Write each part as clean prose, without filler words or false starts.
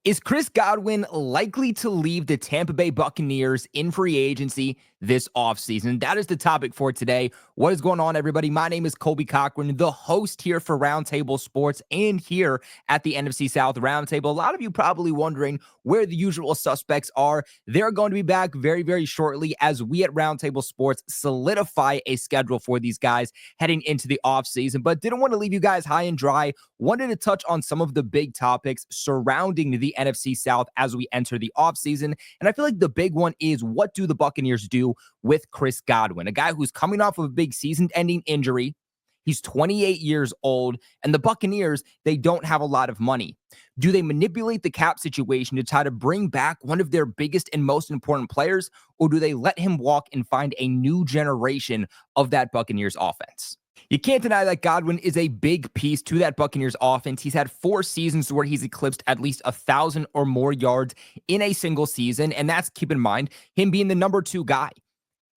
Is Chris Godwin likely to leave the Tampa Bay Buccaneers in free agency this offseason? That is the topic for today. What is going on, everybody? My name is Colby Cochran, the host here for Roundtable Sports and here at the NFC South Roundtable. A lot of you probably wondering where the usual suspects are. They're going to be back very, very shortly as we at Roundtable Sports solidify a schedule for these guys heading into the offseason, but didn't want to leave you guys high and dry. Wanted to touch on some of the big topics surrounding the NFC South as we enter the offseason. And I feel like the big one is, what do the Buccaneers do with Chris Godwin, a guy who's coming off of a big season-ending injury? He's 28 years old, and the Buccaneers, they don't have a lot of money. Do they manipulate the cap situation to try to bring back one of their biggest and most important players, or do they let him walk and find a new generation of that Buccaneers offense? You can't deny that Godwin is a big piece to that Buccaneers offense. He's had 4 seasons where he's eclipsed at least 1,000 or more yards in a single season, and that's, keep in mind, him being the number 2 guy.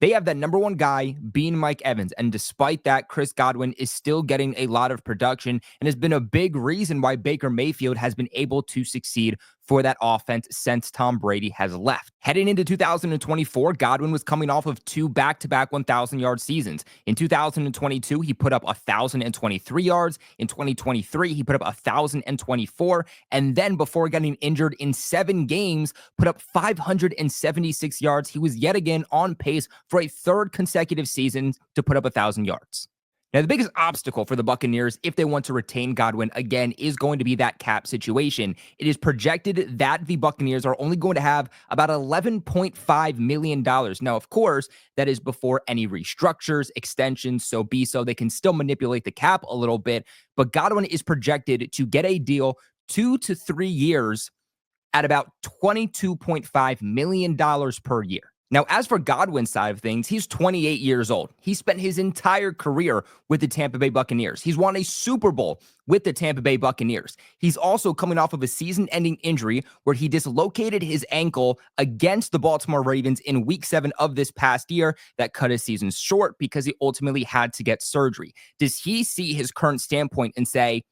They have that number 1 guy being Mike Evans, and despite that, Chris Godwin is still getting a lot of production and has been a big reason why Baker Mayfield has been able to succeed for that offense since Tom Brady has left. Heading into 2024, Godwin was coming off of 2 back-to-back 1,000-yard seasons. In 2022, he put up 1,023 yards. In 2023, he put up 1,024. And then before getting injured in 7 games, put up 576 yards. He was yet again on pace for a 3rd consecutive season to put up 1,000 yards. Now, the biggest obstacle for the Buccaneers, if they want to retain Godwin, again, is going to be that cap situation. It is projected that the Buccaneers are only going to have about $11.5 million. Now, of course, that is before any restructures, extensions, so they can still manipulate the cap a little bit. But Godwin is projected to get a deal 2 to 3 years at about $22.5 million per year. Now, as for Godwin's side of things, he's 28 years old. He spent his entire career with the Tampa Bay Buccaneers. He's won a Super Bowl with the Tampa Bay Buccaneers. He's also coming off of a season-ending injury where he dislocated his ankle against the Baltimore Ravens in Week 7 of this past year. That cut his season short because he ultimately had to get surgery. Does he see his current standpoint and say,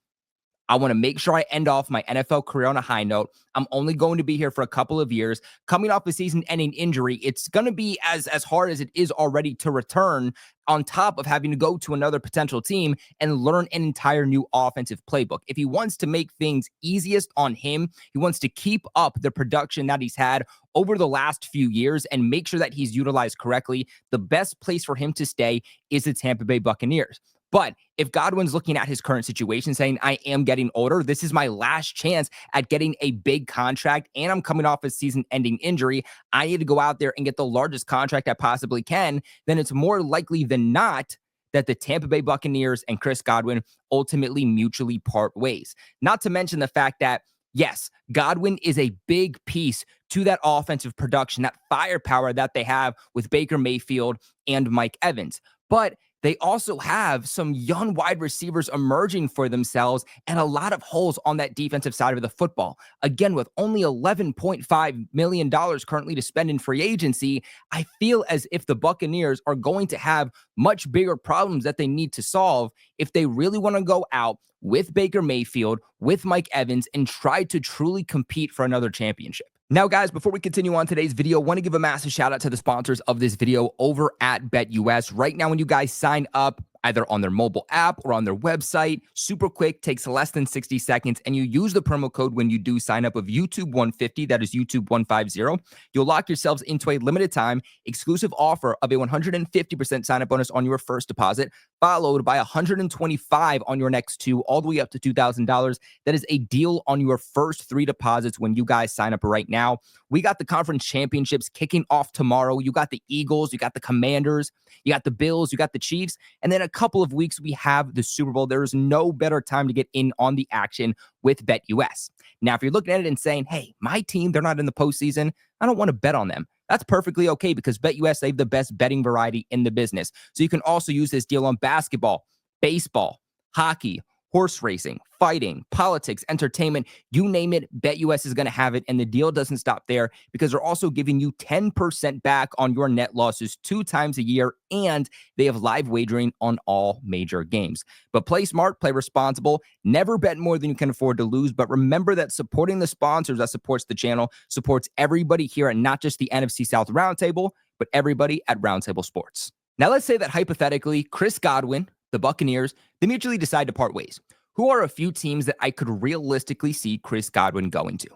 I want to make sure I end off my NFL career on a high note. I'm only going to be here for a couple of years. Coming off a season-ending injury, it's going to be as hard as it is already to return, on top of having to go to another potential team and learn an entire new offensive playbook. If he wants to make things easiest on him, he wants to keep up the production that he's had over the last few years and make sure that he's utilized correctly, the best place for him to stay is the Tampa Bay Buccaneers. But if Godwin's looking at his current situation saying, I am getting older, this is my last chance at getting a big contract, and I'm coming off a season-ending injury, I need to go out there and get the largest contract I possibly can, then it's more likely than not that the Tampa Bay Buccaneers and Chris Godwin ultimately mutually part ways. Not to mention the fact that, yes, Godwin is a big piece to that offensive production, that firepower that they have with Baker Mayfield and Mike Evans. But they also have some young wide receivers emerging for themselves and a lot of holes on that defensive side of the football. Again, with only $11.5 million currently to spend in free agency, I feel as if the Buccaneers are going to have much bigger problems that they need to solve if they really want to go out with Baker Mayfield, with Mike Evans, and try to truly compete for another championship. Now, guys, before we continue on today's video, I want to give a massive shout out to the sponsors of this video over at BetUS. Right now, when you guys sign up, either on their mobile app or on their website, super quick, takes less than 60 seconds, and you use the promo code when you do sign up of YouTube150, that is YouTube150, you'll lock yourselves into a limited time exclusive offer of a 150% sign-up bonus on your first deposit, followed by 125 on your next 2, all the way up to $2,000. That is a deal on your first 3 deposits when you guys sign up right now. We got the conference championships kicking off tomorrow. You got the Eagles, you got the Commanders, you got the Bills, you got the Chiefs, and then a couple of weeks we have the Super Bowl. There is no better time to get in on the action with BetUS. Now, if you're looking at it and saying, hey, my team, they're not in the postseason, I don't want to bet on them. That's perfectly okay because BetUS, they have the best betting variety in the business. So you can also use this deal on basketball, baseball, hockey, horse racing, fighting, politics, entertainment, you name it, BetUS is going to have it. And the deal doesn't stop there because they're also giving you 10% back on your net losses 2 times a year, and they have live wagering on all major games. But play smart, play responsible, never bet more than you can afford to lose. But remember that supporting the sponsors that supports the channel supports everybody here at not just the NFC South Roundtable, but everybody at Roundtable Sports. Now, let's say that hypothetically, Chris Godwin, the Buccaneers, they mutually decide to part ways. Who are a few teams that I could realistically see Chris Godwin going to?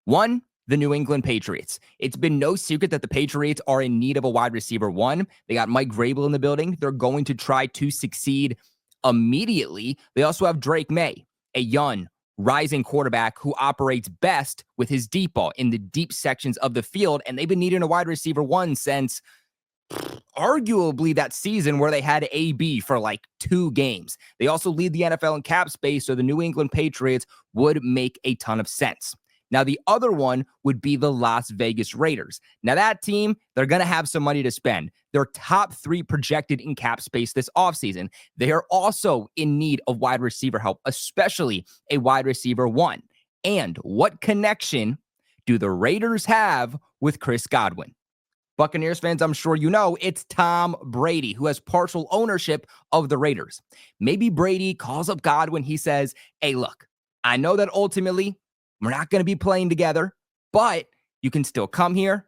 1, the New England Patriots. It's been no secret that the Patriots are in need of a wide receiver 1. They got Mike Vrabel in the building. They're going to try to succeed immediately. They also have Drake May, a young, rising quarterback who operates best with his deep ball in the deep sections of the field, and they've been needing a wide receiver 1 since arguably that season where they had AB for like 2 games. They also lead the NFL in cap space, so the New England Patriots would make a ton of sense. Now, the other one would be the Las Vegas Raiders. Now, that team, they're going to have some money to spend. They're top 3 projected in cap space this offseason. They are also in need of wide receiver help, especially a wide receiver 1. And what connection do the Raiders have with Chris Godwin? Buccaneers fans, I'm sure you know, it's Tom Brady, who has partial ownership of the Raiders. Maybe Brady calls up Godwin. He says, hey, look, I know that ultimately we're not going to be playing together, but you can still come here,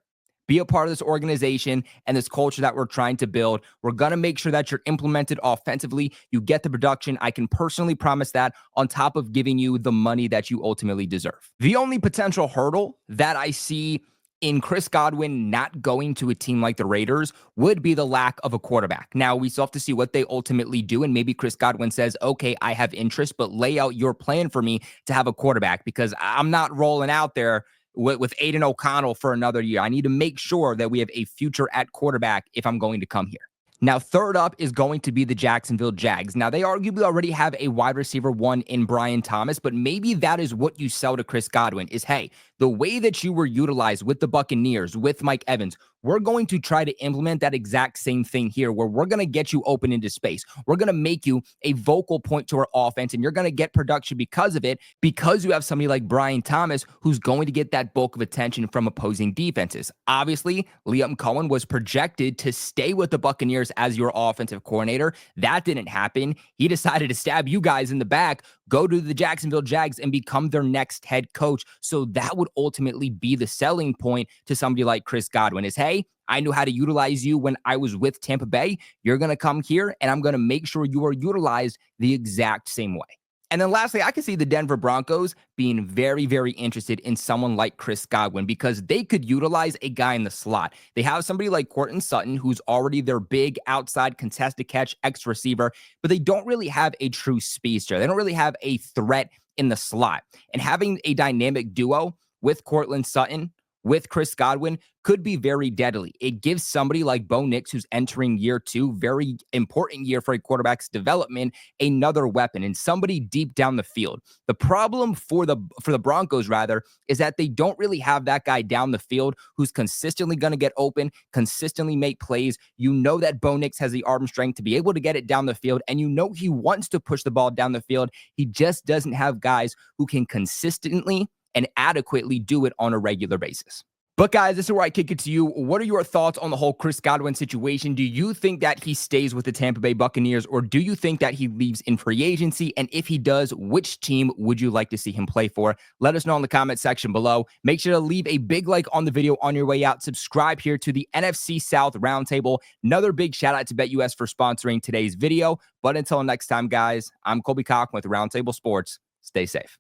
be a part of this organization and this culture that we're trying to build. We're going to make sure that you're implemented offensively. You get the production. I can personally promise that, on top of giving you the money that you ultimately deserve. The only potential hurdle that I see in Chris Godwin not going to a team like the Raiders would be the lack of a quarterback. Now, we still have to see what they ultimately do, and maybe Chris Godwin says, okay, I have interest, but lay out your plan for me to have a quarterback, because I'm not rolling out there with Aiden O'Connell for another year. I need to make sure that we have a future at quarterback if I'm going to come here. Now, third up is going to be the Jacksonville Jags. Now, they arguably already have a wide receiver 1 in Brian Thomas, but maybe that is what you sell to Chris Godwin is, hey, the way that you were utilized with the Buccaneers, with Mike Evans, we're going to try to implement that exact same thing here, where we're going to get you open into space. We're going to make you a vocal point to our offense, and you're going to get production because of it, because you have somebody like Brian Thomas who's going to get that bulk of attention from opposing defenses. Obviously, Liam Cohen was projected to stay with the Buccaneers as your offensive coordinator. That didn't happen. He decided to stab you guys in the back, go to the Jacksonville Jags, and become their next head coach. So that would ultimately be the selling point to somebody like Chris Godwin is, hey, I knew how to utilize you when I was with Tampa Bay. You're going to come here, and I'm going to make sure you are utilized the exact same way. And then lastly, I can see the Denver Broncos being very, very interested in someone like Chris Godwin, because they could utilize a guy in the slot. They have somebody like Courtland Sutton, who's already their big outside contested catch X receiver, but they don't really have a true speedster. They don't really have a threat in the slot. And having a dynamic duo with Courtland Sutton, with Chris Godwin, could be very deadly. It gives somebody like Bo Nix, who's entering year 2, very important year for a quarterback's development, another weapon and somebody deep down the field. The problem for the Broncos, rather, is that they don't really have that guy down the field who's consistently going to get open, consistently make plays. You know that Bo Nix has the arm strength to be able to get it down the field, and you know he wants to push the ball down the field. He just doesn't have guys who can consistently and adequately do it on a regular basis. But guys, this is where I kick it to you. What are your thoughts on the whole Chris Godwin situation? Do you think that he stays with the Tampa Bay Buccaneers, or do you think that he leaves in free agency? And if he does, which team would you like to see him play for? Let us know in the comment section below. Make sure to leave a big like on the video on your way out. Subscribe here to the NFC South Roundtable. Another big shout out to BetUS for sponsoring today's video. But until next time, guys, I'm Colby Cochran with Roundtable Sports. Stay safe.